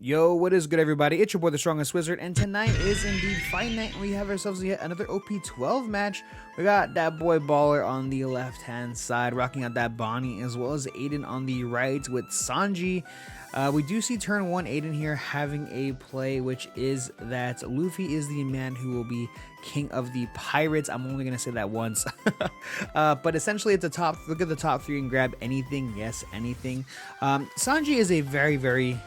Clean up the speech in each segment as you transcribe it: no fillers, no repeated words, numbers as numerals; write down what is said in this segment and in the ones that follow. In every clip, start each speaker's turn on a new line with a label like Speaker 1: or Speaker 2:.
Speaker 1: Yo, what is good, everybody? It's your boy, the Strongest Wizard, and tonight is indeed Fight Night, and we have ourselves yet another OP12 match. We got that boy Baller on the left-hand side, rocking out that Bonney, as well as Aiden on the right with Sanji. We do see turn 1 Aiden here having a play, which is that Luffy is the man who will be king of the pirates. I'm only going to say that once. But essentially, it's a top. Look at the top 3 and grab anything. Yes, anything. Sanji is a very, very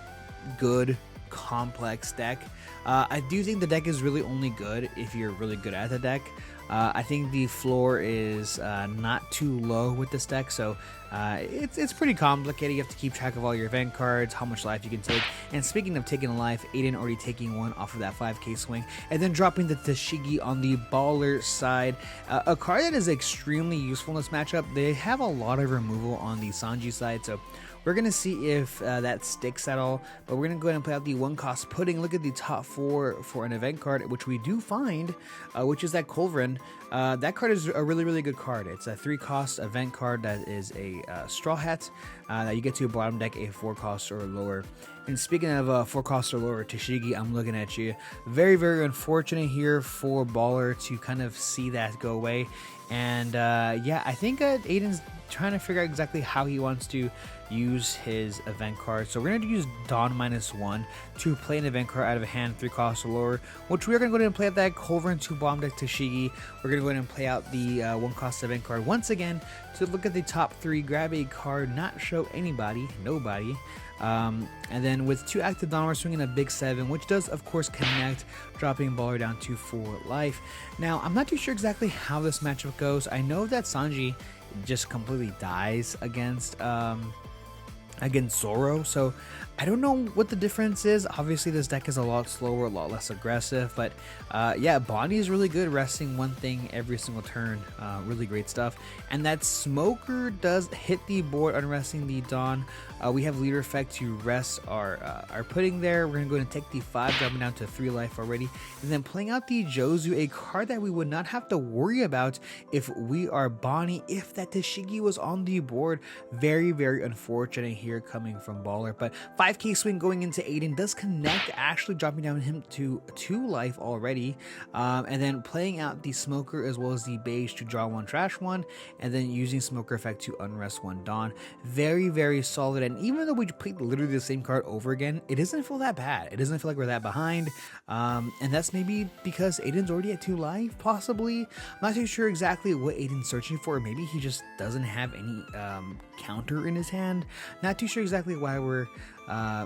Speaker 1: good complex deck. I do think the deck is really only good if you're really good at the deck. I think the floor is not too low with this deck, so it's pretty complicated. You have to keep track of all your event cards, how much life you can take. And speaking of taking a life, Aiden already taking one off of that 5k swing, and then dropping the Tashigi on the Baller side. A card that is extremely useful in this matchup. They have a lot of removal on the Sanji side, so we're going to see if that sticks at all, but we're going to go ahead and play out the 1-cost pudding. Look at the top 4 for an event card, which we do find, which is that Culverin. That card is a really, really good card. It's a 3-cost event card that is a straw hat that you get to bottom deck a 4-cost or lower. And speaking of 4-cost or lower, Tashigi, I'm looking at you. Very, very unfortunate here for Baller to kind of see that go away. And yeah, I think Aiden's trying to figure out exactly how he wants to use his event card. So we're going to use Dawn -1 to play an event card out of a hand, 3-cost or lower, which we're going to go ahead and play out that Culverin to bottom deck Tashigi. We're going to go ahead and play out the 1-cost event card once again to look at the top 3, grab a card, not show anybody, nobody. And then with 2 active Dawn, we're swinging a big 7, which does of course connect, dropping Baller down to 4 life. Now, I'm not too sure exactly how this matchup goes. I know that Sanji just completely dies against Zoro, so I don't know what the difference is. Obviously this deck is a lot slower, a lot less aggressive, but yeah, Bonney is really good, resting one thing every single turn. Really great stuff. And that Smoker does hit the board, unresting the Dawn. We have leader effect to rest our pudding there. We're gonna go ahead and take the 5, dropping down to 3 life already, and then playing out the Jozu, a card that we would not have to worry about if we are Bonney, if that Tashigi was on the board. Very, very unfortunate here coming from Baller, but 5k swing going into Aiden does connect, actually dropping down him to 2 life already. And then playing out the Smoker as well as the Beige to draw 1, trash 1, and then using Smoker effect to unrest 1 Dawn. Very, very solid. And even though we played literally the same card over again, it doesn't feel that bad. It doesn't feel like we're that behind. And that's maybe because Aiden's already at 2 life, possibly. I'm not too sure exactly what Aiden's searching for. Maybe he just doesn't have any counter in his hand. Not too sure exactly why we're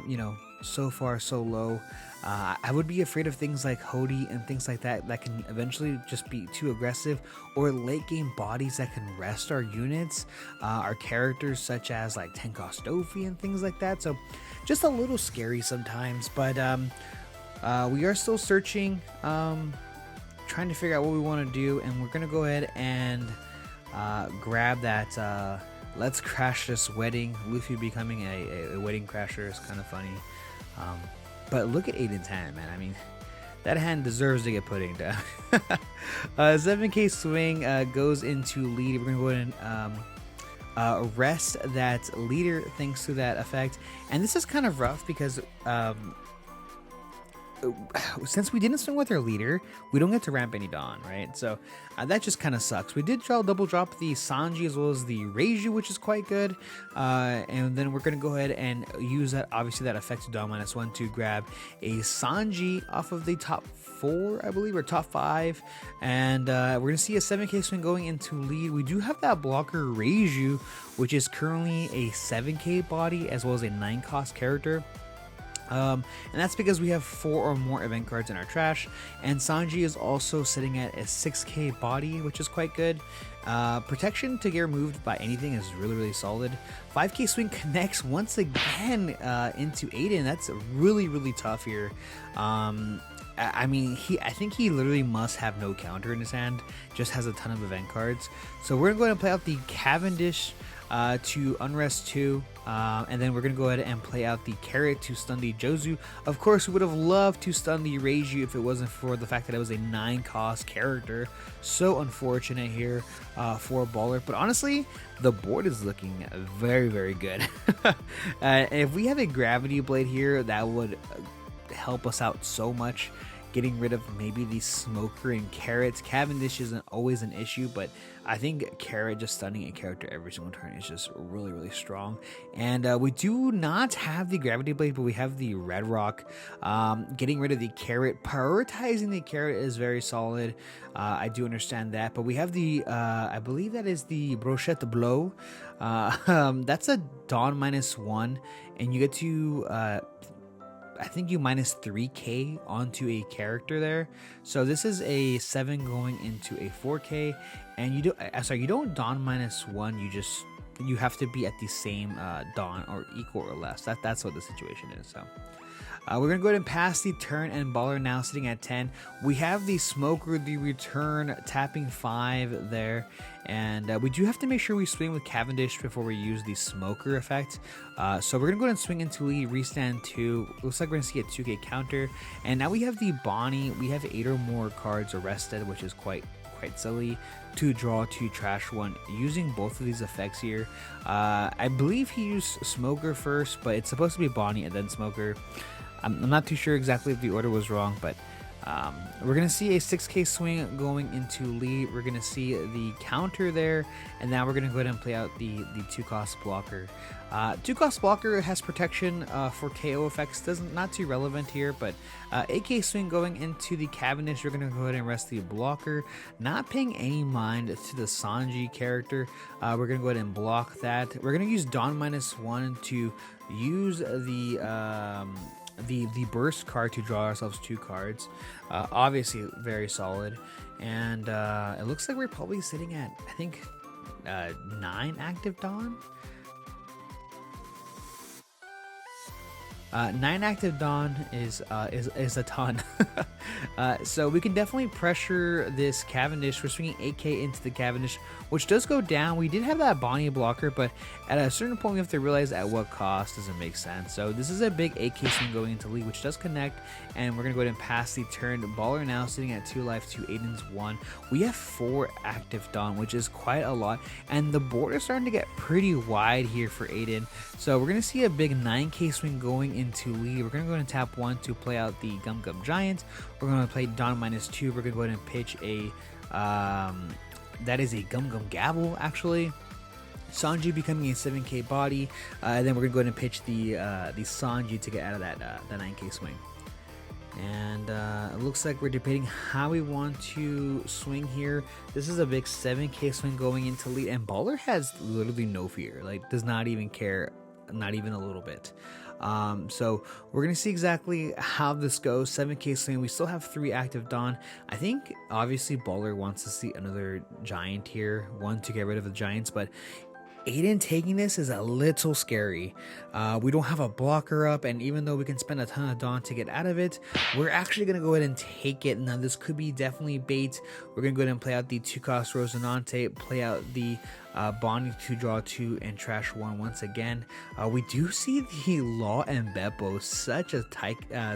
Speaker 1: you know, so far so low. I would be afraid of things like Hody and things like that that can eventually just be too aggressive, or late game bodies that can rest our units, our characters such as like 10-cost Dofi and things like that. So just a little scary sometimes, but we are still searching, trying to figure out what we want to do, and we're gonna go ahead and grab that let's crash this wedding. Luffy becoming a wedding crasher is kind of funny. But look at Aiden's hand, man. I mean, that hand deserves to get pudding down. 7k swing goes into lead. We're going to go ahead and rest that leader thanks to that effect. And this is kind of rough because since we didn't swing with our leader, we don't get to ramp any Dawn, right? So that just kind of sucks. We did double drop the Sanji as well as the Reiju, which is quite good. And then we're going to go ahead and use that, obviously, that effect to Dawn -1 to grab a Sanji off of the top 4, I believe, or top 5. And we're going to see a 7k swing going into lead. We do have that blocker Reiju, which is currently a 7k body as well as a 9-cost character. And that's because we have 4 or more event cards in our trash, and Sanji is also sitting at a 6k body, which is quite good. Protection to get removed by anything is really, really solid. 5k swing connects once again into Aiden. That's really, really tough here. I mean, I think he literally must have no counter in his hand, just has a ton of event cards. So we're going to play out the Cavendish to Unrest 2, and then we're going to go ahead and play out the Carrot to stun the Jozu. Of course, we would have loved to stun the Reiju if it wasn't for the fact that it was a 9-cost character. So unfortunate here for Baller, but honestly, the board is looking very, very good. If we have a Gravity Blade here, that would help us out so much. Getting rid of maybe the Smoker and Carrots. Cavendish isn't always an issue, but I think Carrot just stunning a character every single turn is just really, really strong. And we do not have the Gravity Blade, but we have the Red Rock. Getting rid of the Carrot, prioritizing the Carrot is very solid. I do understand that, but we have the, I believe that is the Brochette Blow. That's a Dawn -1, and you get to I think you minus 3k onto a character there. So this is a 7 going into a 4k, and you don't Dawn -1, you have to be at the same Dawn or equal or less. That's what the situation is. So we're gonna go ahead and pass the turn, and Baller now sitting at 10. We have the Smoker, the return, tapping 5 there, and we do have to make sure we swing with Cavendish before we use the Smoker effect. So we're gonna go ahead and swing into lead, restand 2. Looks like we're gonna see a 2k counter, and now we have the Bonney. We have 8 or more cards arrested, which is quite silly to draw to trash 1 using both of these effects here. I believe he used Smoker first, but it's supposed to be Bonney and then Smoker. I'm not too sure exactly if the order was wrong, but we're going to see a 6k swing going into lead. We're going to see the counter there, and now we're going to go ahead and play out the 2-cost blocker. 2-cost blocker has protection for KO effects. Not too relevant here, but 8k swing going into the Cavendish. We're going to go ahead and rest the blocker, not paying any mind to the Sanji character. We're going to go ahead and block that. We're going to use Dawn -1 to use the burst card to draw ourselves 2 cards. Obviously very solid, and it looks like we're probably sitting at, I think, 9 active Dawn. 9 active Dawn is a ton. So we can definitely pressure this Cavendish. We're swinging 8k into the Cavendish, which does go down. We did have that Bonney blocker, but at a certain point we have to realize at what cost doesn't make sense. So this is a big 8k swing going into lead, which does connect, and we're gonna go ahead and pass the turn. Baller now sitting at 2 life to Aiden's 1. We have 4 active Dawn, which is quite a lot, and the board is starting to get pretty wide here for Aiden. So we're gonna see a big 9k swing going into lead. We're gonna go ahead and tap 1 to play out the Gum Gum Giant. We're gonna play Dawn -2. We're gonna go ahead and pitch a that is a Gum Gum Gabble, actually. Sanji becoming a 7k body, and then we're gonna go ahead and pitch the Sanji to get out of that 9k swing. And it looks like we're debating how we want to swing here. This is a big 7k swing going into lead, and Baller has literally no fear, like does not even care, not even a little bit. So we're gonna see exactly how this goes. 7k swing. We still have 3 active Dawn. I think obviously Baller wants to see another giant here, 1 to get rid of the giants, but Aiden taking this is a little scary. We don't have a blocker up, and even though we can spend a ton of Dawn to get out of it, we're actually going to go ahead and take it. Now, this could be definitely bait. We're going to go ahead and play out the 2-cost Rosinante, play out the Bonney to draw 2 and trash 1 once again. We do see the Law and Beppo, such a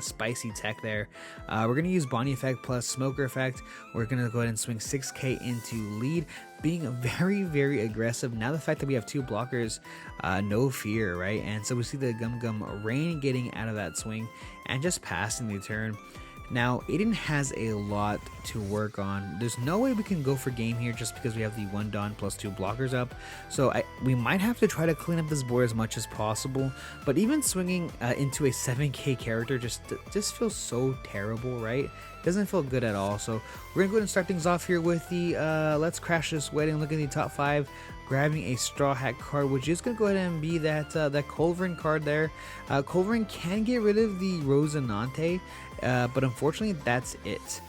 Speaker 1: spicy tech there. We're going to use Bonney effect plus Smoker effect. We're going to go ahead and swing 6k into lead, being very, very aggressive. Now the fact that we have 2 blockers, no fear, right? And so we see the Gum Gum Rain getting out of that swing and just passing the turn. Now, Aiden has a lot to work on. There's no way we can go for game here just because we have the 1 Dawn plus 2 blockers up. So we might have to try to clean up this board as much as possible. But even swinging into a 7k character just feels so terrible, right? Doesn't feel good at all. So we're going to go ahead and start things off here with the Let's Crash This Wedding. Look at the top 5. Grabbing a Straw Hat card, which is going to go ahead and be that Culverin card there. Culverin can get rid of the Rosinante, but unfortunately that's it.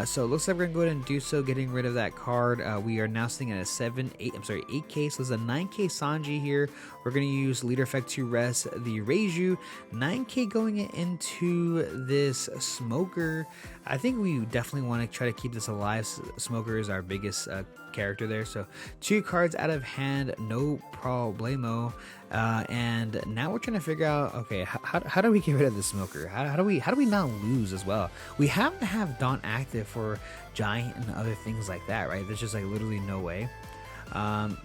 Speaker 1: So it looks like we're going to go ahead and do so, getting rid of that card. We are now sitting at a 8k, so there's a 9k Sanji here. We're going to use Leader Effect to rest the Reiju. 9k going into this Smoker. I think we definitely want to try to keep this alive. Smoker is our biggest character there. So 2 cards out of hand, no problemo. And now we're trying to figure out, okay, how do we get rid of the smoker? How do we not lose as well? We have to have Dawn active for giant and other things like that, right? There's just like literally no way.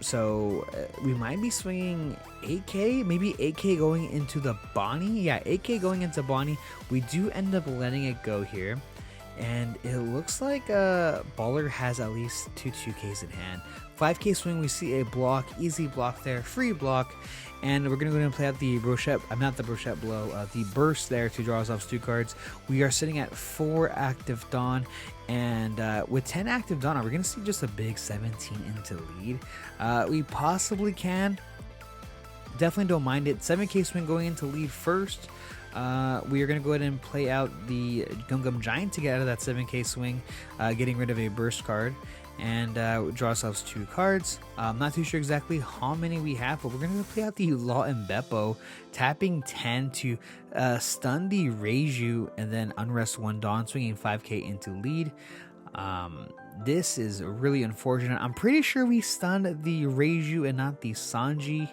Speaker 1: So we might be swinging 8k, maybe 8k going into the Bonney. Yeah, 8k going into Bonney. We do end up letting it go here. And it looks like Baller has at least 2 2Ks in hand. 5k swing, we see a block, easy block there, free block. And we're going to go ahead and play out the Brochette, not the Brochette blow, the burst there to draw ourselves 2 cards. We are sitting at 4 active Dawn. And with 10 active Dawn, we're going to see just a big 17 into lead. We possibly can. Definitely don't mind it. 7k swing going into lead first. We are going to go ahead and play out the Gum Gum Giant to get out of that 7k swing, getting rid of a burst card, and draw ourselves 2 cards. I'm not too sure exactly how many we have, but we're going to play out the Law and Beppo, tapping 10 to stun the Reiju, and then unrest 1 Dawn, swinging 5k into lead. This is really unfortunate. I'm pretty sure we stunned the Reiju and not the Sanji.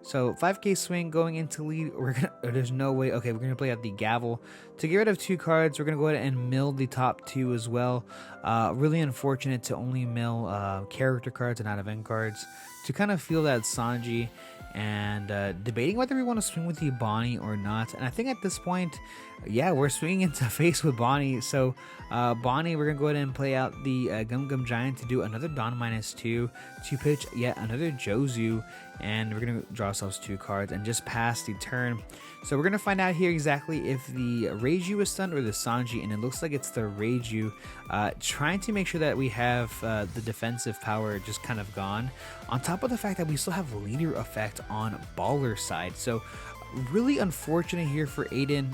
Speaker 1: So 5k swing going into lead. There's no way. Okay, we're gonna play out the Gavel to get rid of 2 cards. We're gonna go ahead and mill the top 2 as well. Really unfortunate to only mill character cards and not event cards to kind of feel that Sanji, and debating whether we want to swing with the Bonney or not. And I think at this point, yeah, we're swinging into face with Bonney. So Bonney, we're gonna go ahead and play out the Gum Gum Giant to do another Dawn -2 to pitch yet another Jozu, and we're gonna draw ourselves 2 cards and just pass the turn. So we're gonna find out here exactly if the Reiju is stunned or the Sanji, and it looks like it's the Reiju, trying to make sure that we have the defensive power just kind of gone, on top of the fact that we still have leader effect on Baller's side. So really unfortunate here for Aiden.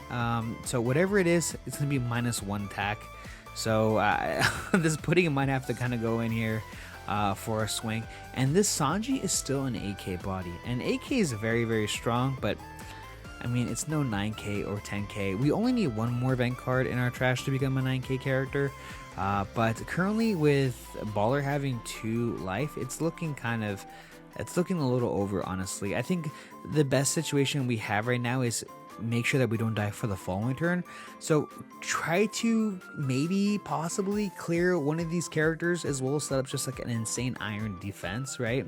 Speaker 1: So whatever it is, it's gonna be -1 tack. So this pudding might have to kind of go in here for a swing. And this Sanji is still an 8k body, and 8k is very, very strong, but I mean, it's no 9k or 10k. We only need 1 more event card in our trash to become a 9k character. But currently with Baller having 2 life, it's looking a little over, honestly. I think the best situation we have right now is make sure that we don't die for the following turn. So try to maybe possibly clear one of these characters, as well as set up just like an insane iron defense, right?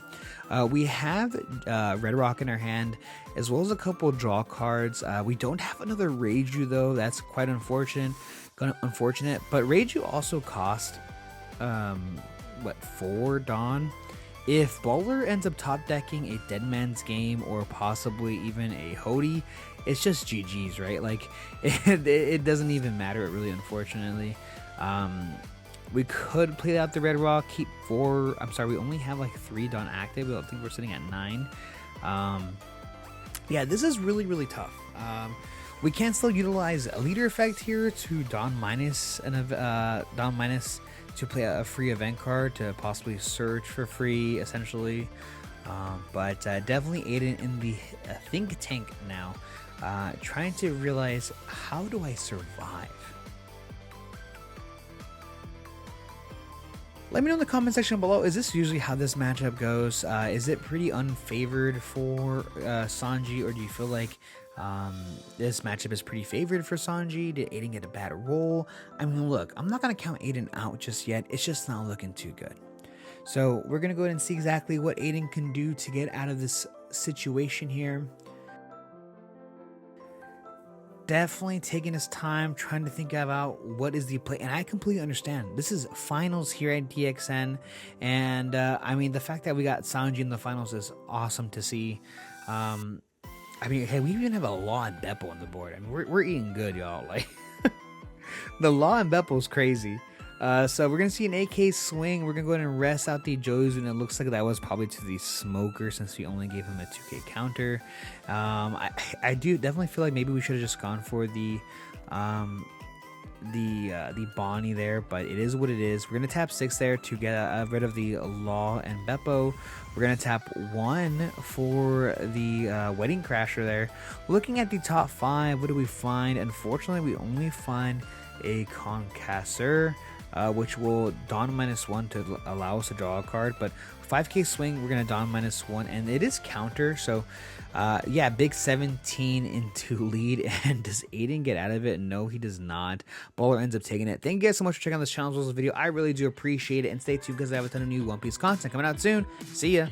Speaker 1: We have Red Rock in our hand, as well as a couple draw cards. We don't have another Reiju though. That's quite unfortunate. But Reiju also cost 4 Dawn. If Baller ends up top decking a Dead Man's Game or possibly even a Hody, it's just GG's, right? Like it doesn't even matter, really, unfortunately. We could play out the Red Rock, keep 4. I'm sorry, we only have like 3 Dawn active. I think we're sitting at 9. Yeah, this is really, really tough. We can still utilize a leader effect here to Dawn minus to play a free event card to possibly search for free, essentially. But definitely Aiden in the think tank now, trying to realize, how do I survive? Let me know in the comment section below, is this usually how this matchup goes? Is it pretty unfavored for Sanji, or do you feel like this matchup is pretty favored for Sanji? Did Aiden get a bad roll? I mean, look, I'm not going to count Aiden out just yet. It's just not looking too good. So we're going to go ahead and see exactly what Aiden can do to get out of this situation here. Definitely taking his time, trying to think about what is the play. And I completely understand. This is finals here at DXN. And I mean, the fact that we got Sanji in the finals is awesome to see. I mean, hey, we even have a Law and Beppo on the board. I mean, we're eating good, y'all. Like, the Law and Beppo is crazy. So we're going to see an AK swing. We're going to go ahead and rest out the Jozu, and it looks like that was probably to the Smoker, since we only gave him a 2k counter. I do definitely feel like maybe we should have just gone for the Bonney there, but it is what it is. We're going to tap 6 there to get rid of the Law and Beppo. We're going to tap 1 for the Wedding Crasher there. Looking at the top 5, what do we find? Unfortunately, we only find a Concasseur. which will Dawn -1 to allow us to draw a card. But 5k swing, we're gonna Dawn -1, and it is counter. So yeah, big 17 into lead. And does Aiden get out of it? No, he does not. Baller ends up taking it. Thank you guys so much for checking out this channel as well as this video. I really do appreciate it, and stay tuned because I have a ton of new One Piece content coming out soon. See ya.